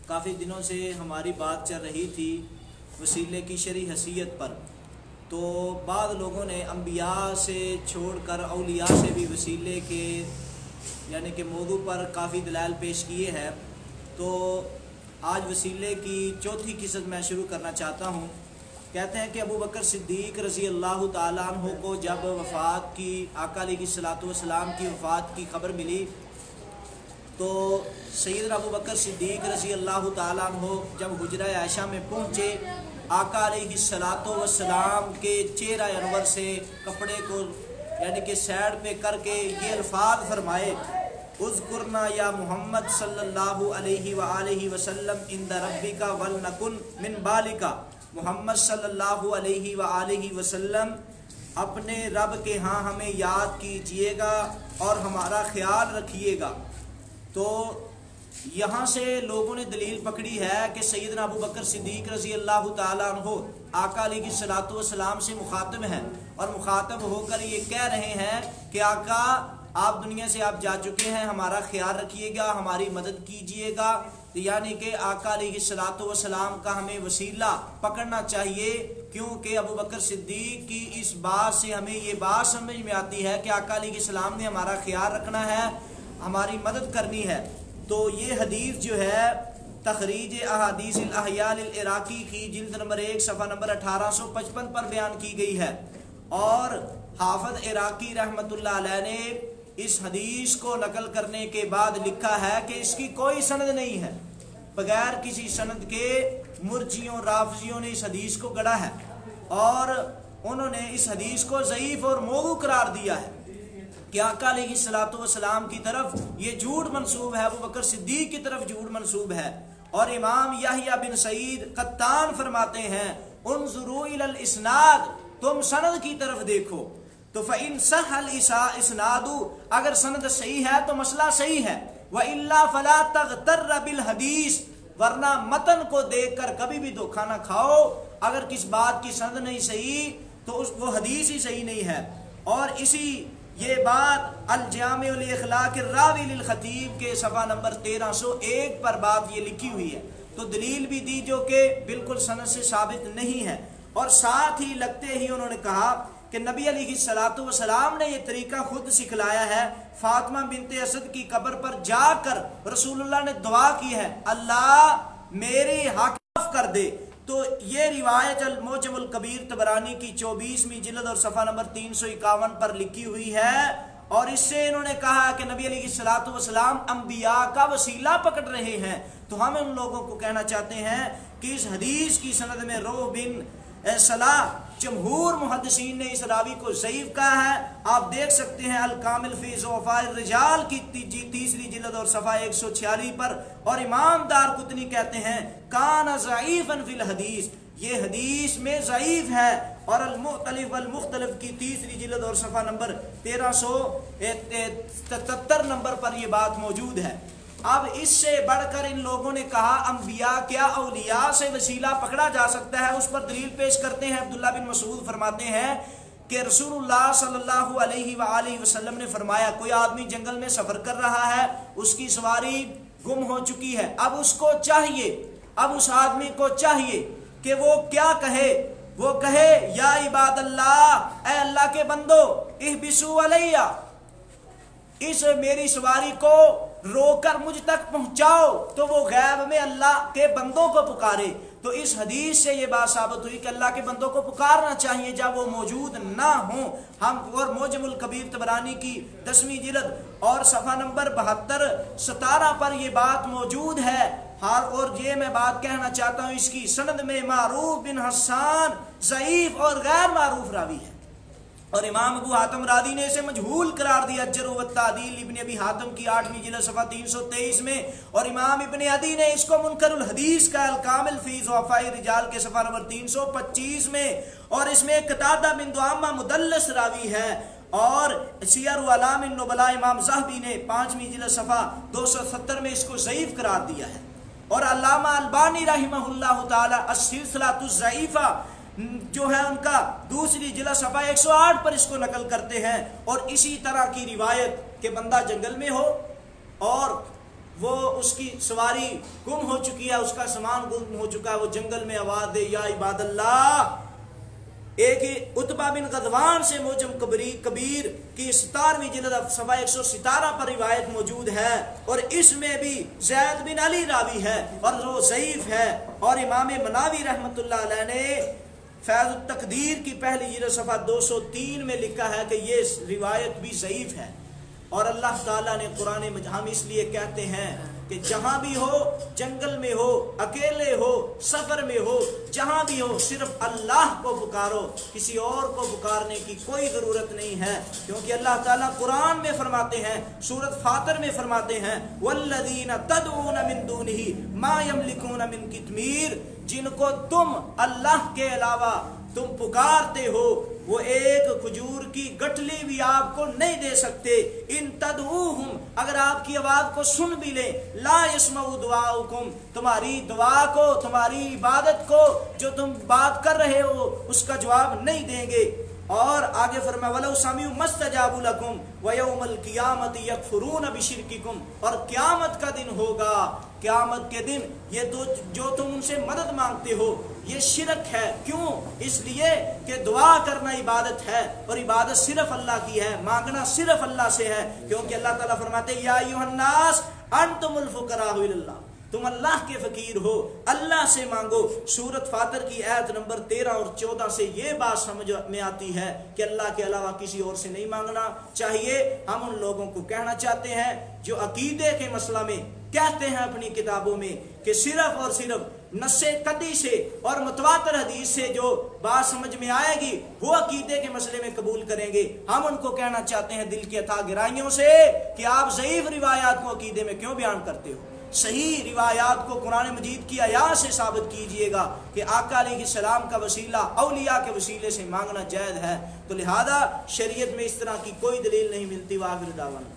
کافی دنوں سے ہماری بات چل رہی تھی وسیلے کی شرعی حیثیت پر، تو بعض لوگوں نے انبیاء سے چھوڑ کر اولیاء سے بھی وسیلے کے یعنی کہ موضوع پر کافی دلائل پیش کیے ہیں۔ تو آج وسیلے کی چوتھی قسط میں شروع کرنا چاہتا ہوں۔ کہتے ہیں کہ ابو بکر صدیق رضی اللہ تعالیٰ عنہ کو جب وفات کی آقا علیہ الصلوۃ والسلام کی وفات کی خبر ملی تو سیدنا ابو بکر صدیق رضی اللہ تعالیٰ عنہ جب حجرہ عائشہ میں پہنچے، آقا علیہ الصلوۃ والسلام کے چہرہ انور سے کپڑے کو یعنی کہ سیڈ پہ کر کے یہ الفاظ فرمائے، اذکرنا یا محمد صلی اللہ علیہ وآلہ وسلم عند ربک ولنکن من بالک، محمد صلی اللہ علیہ وآلہ وسلم اپنے رب کے ہاں ہمیں یاد کیجئے گا اور ہمارا خیال رکھیے گا۔ تو یہاں سے لوگوں نے دلیل پکڑی ہے کہ سیدنا ابو بکر صدیق رضی اللہ تعالیٰ عنہ آقا علیہ الصلوۃ والسلام سے مخاطب ہیں، اور مخاطب ہو کر یہ کہہ رہے ہیں کہ آقا آپ دنیا سے آپ جا چکے ہیں، ہمارا خیال رکھیے گا، ہماری مدد کیجئے گا۔ یعنی کہ آقا علیہ الصلوۃ والسلام کا ہمیں وسیلہ پکڑنا چاہیے، کیونکہ ابو بکر صدیق کی اس بات سے ہمیں یہ بات سمجھ میں آتی ہے کہ آقا علیہ السلام نے ہمارا خیال رکھنا ہے، ہماری مدد کرنی ہے۔ تو یہ حدیث جو ہے تخریج احادیث الاحیاء العراقی کی جلد نمبر 1 صفحہ نمبر 1855 پر بیان کی گئی ہے، اور حافظ عراقی رحمت اللہ علیہ نے اس حدیث کو نقل کرنے کے بعد لکھا ہے کہ اس کی کوئی سند نہیں ہے، بغیر کسی سند کے مرجیوں رافضیوں نے اس حدیث کو گڑا ہے، اور انہوں نے اس حدیث کو ضعیف اور موضوع قرار دیا ہے کہ آقا علیہ الصلوۃ والسلام کی طرف یہ جھوٹ منسوب ہے، ابو بکر صدیق کی طرف جھوٹ منسوب ہے۔ اور امام یحییٰ بن سعید قطان فرماتے ہیں انظروا الی الاسناد، تم سند کی طرف دیکھو، تو فإن صح الاسناد، اگر سند صحیح ہے تو مسئلہ صحیح ہے، وإلا فلا تغتر بالحدیث، ورنہ متن کو دیکھ کر کبھی بھی دھوکہ نہ کھاؤ، اگر کس بات کی سند نہیں صحیح تو وہ حدیث ہی صحیح نہیں ہے۔ اور اسی یہ بات الجامع الاخلاق الراوی للخطیب کے صفحہ نمبر 1301 پر بات یہ لکھی ہوئی ہے، تو دلیل بھی دی جو کہ بالکل سند سے ثابت نہیں ہے، اور ساتھ ہی لگتے ہی انہوں نے کہا کہ نبی علیہ الصلوۃ والسلام نے یہ طریقہ خود سکھلایا ہے، فاطمہ بنت اسد کی قبر پر جا کر رسول اللہ نے دعا کی ہے اللہ میری حق معاف کر دے۔ تو یہ روایت المعجم الکبیر طبرانی کی 24ویں جلد اور صفحہ نمبر 351 پر لکھی ہوئی ہے، اور اس سے انہوں نے کہا کہ نبی علیہ الصلوۃ والسلام انبیاء کا وسیلہ پکڑ رہے ہیں۔ تو ہم ان لوگوں کو کہنا چاہتے ہیں کہ اس حدیث کی سند میں روح بن صلاح جمہور محدثین نے اس راوی کو ضعیف کہا ہے۔ آپ دیکھ سکتے ہیں الکامل فی ضعفاء الرجال کی 3 جلد اور صفحہ 146 پر، اور امام دارقطنی کہتے ہیں کان ضعیفا فی الحدیث، یہ حدیث میں ضعیف ہے، اور المختلف والمختلف کی 3 جلد اور صفحہ نمبر 1377 نمبر پر یہ بات موجود ہے۔ اب اس سے بڑھ کر ان لوگوں نے کہا انبیاء کیا اولیاء سے وسیلہ پکڑا جا سکتا ہے، اس پر دلیل پیش کرتے ہیں۔ عبداللہ بن مسعود فرماتے ہیں کہ رسول اللہ صلی اللہ علیہ وآلہ وسلم نے فرمایا کوئی آدمی جنگل میں سفر کر رہا ہے، اس کی سواری گم ہو چکی ہے، اب اس آدمی کو چاہیے کہ وہ کیا کہے، وہ کہے یا عباد اللہ، اے اللہ کے بندو احبسوا علیہ، اس میری سواری کو رو کر مجھ تک پہنچاؤ، تو وہ غیب میں اللہ کے بندوں کو پکارے۔ تو اس حدیث سے یہ بات ثابت ہوئی کہ اللہ کے بندوں کو پکارنا چاہیے جب وہ موجود نہ ہوں۔ ہم اور معجم الکبیر طبرانی کی 10ویں جلد اور صفحہ نمبر 72-17 پر یہ بات موجود ہے۔ اور یہ میں بات کہنا چاہتا ہوں اس کی سند میں معروف بن حسان ضعیف اور غیر معروف راوی ہے، اور امام ابو حاتم رازی نے اسے مجہول قرار دیا جرح و تعدیل ابن ابی حاتم کی 8ویں جلد صفحہ 323 میں، اور امام ابن عدی نے اس کو منکر الحدیث کا الکامل فی ضعفاء الرجال کے صفحہ نمبر 325 میں، اور اس میں قتادہ بن دعامہ مدلس راوی ہے، اور سیر اعلام النبلاء امام ذہبی نے 5ویں جلد صفحہ 270 میں اس کو ضعیف قرار دیا ہے، اور علامہ البانی رحمہ اللہ تعالی السلسلہ الضعیفہ جو ہے ان کا 2 جلد صفحہ 108 پر اس کو نقل کرتے ہیں، اور اسی طرح کی روایت کہ بندہ جنگل میں ہو اور وہ اس کی سواری گم ہو چکی ہے، اس کا سامان گم ہو چکا ہے، وہ جنگل میں آواز دے یا عباد اللہ۔ ایک ہی عتبہ بن غزوان سے موجم کبیر کی 17ویں جلد صفحہ 117 پر روایت موجود ہے، اور اس میں بھی زید بن علی راوی ہے اور وہ ضعیف ہے، اور امام مناوی رحمت اللہ علیہ نے فیض التقدیر کی پہلی جلد صفحہ 203 میں لکھا ہے کہ یہ روایت بھی ضعیف ہے۔ اور اللہ تعالیٰ نے قرآن مجید، ہم اس لیے کہتے ہیں کہ جہاں بھی ہو، جنگل میں ہو، اکیلے ہو، سفر میں ہو، جہاں بھی ہو، صرف اللہ کو پکارو، کسی اور کو پکارنے کی کوئی ضرورت نہیں ہے، کیونکہ اللہ تعالیٰ قرآن میں فرماتے ہیں، سورۃ فاطر میں فرماتے ہیں والذین تدعون من دونہ ما یملکون من قطمیر، جن کو تم اللہ کے علاوہ تم پکارتے ہو وہ ایک کھجور کی گٹھلی بھی آپ کو نہیں دے سکتے، ان تدعوہم، اگر آپ کی آواز کو سن بھی لیں، لا یسمعوا دعاءکم، تمہاری دعا کو، تمہاری عبادت کو جو تم بات کر رہے ہو اس کا جواب نہیں دیں گے۔ اور آگے فرمایا وَلَوْ سَمِعُوا مَا اسْتَجَابُوا لَكُمْ وَيَوْمَ الْقِيَامَةِ يَكْفُرُونَ بِشِرْكِكُمْ، اور قیامت کا دن ہوگا، قیامت کے دن یہ جو تم ان سے مدد مانگتے ہو یہ شرک ہے۔ کیوں؟ اس لیے کہ دعا کرنا عبادت ہے، اور عبادت صرف اللہ کی ہے، مانگنا صرف اللہ سے ہے، کیونکہ اللہ تعالیٰ فرماتے ہیں یا ایھا الناس انتم الفقراء الی اللہ، تم اللہ کے فقیر ہو، اللہ سے مانگو۔ سورۃ فاطر کی آیت نمبر 13 اور 14 سے یہ بات سمجھ میں آتی ہے کہ اللہ کے علاوہ کسی اور سے نہیں مانگنا چاہیے۔ ہم ان لوگوں کو کہنا چاہتے ہیں جو عقیدے کے مسئلہ میں کہتے ہیں اپنی کتابوں میں کہ صرف اور صرف نص قطعی سے اور متواتر حدیث سے جو بات سمجھ میں آئے گی وہ عقیدے کے مسئلے میں قبول کریں گے۔ ہم ان کو کہنا چاہتے ہیں دل کی عطا گرائیوں سے کہ آپ ضعیف روایات کو عقیدے میں کیوں بیان کرتے ہو؟ صحیح روایات کو قرآن مجید کی آیات سے ثابت کیجئے گا کہ آقا علیہ السلام کا وسیلہ اولیاء کے وسیلے سے مانگنا جائز ہے، تو لہذا شریعت میں اس طرح کی کوئی دلیل نہیں ملتی۔ وآخر دعوانا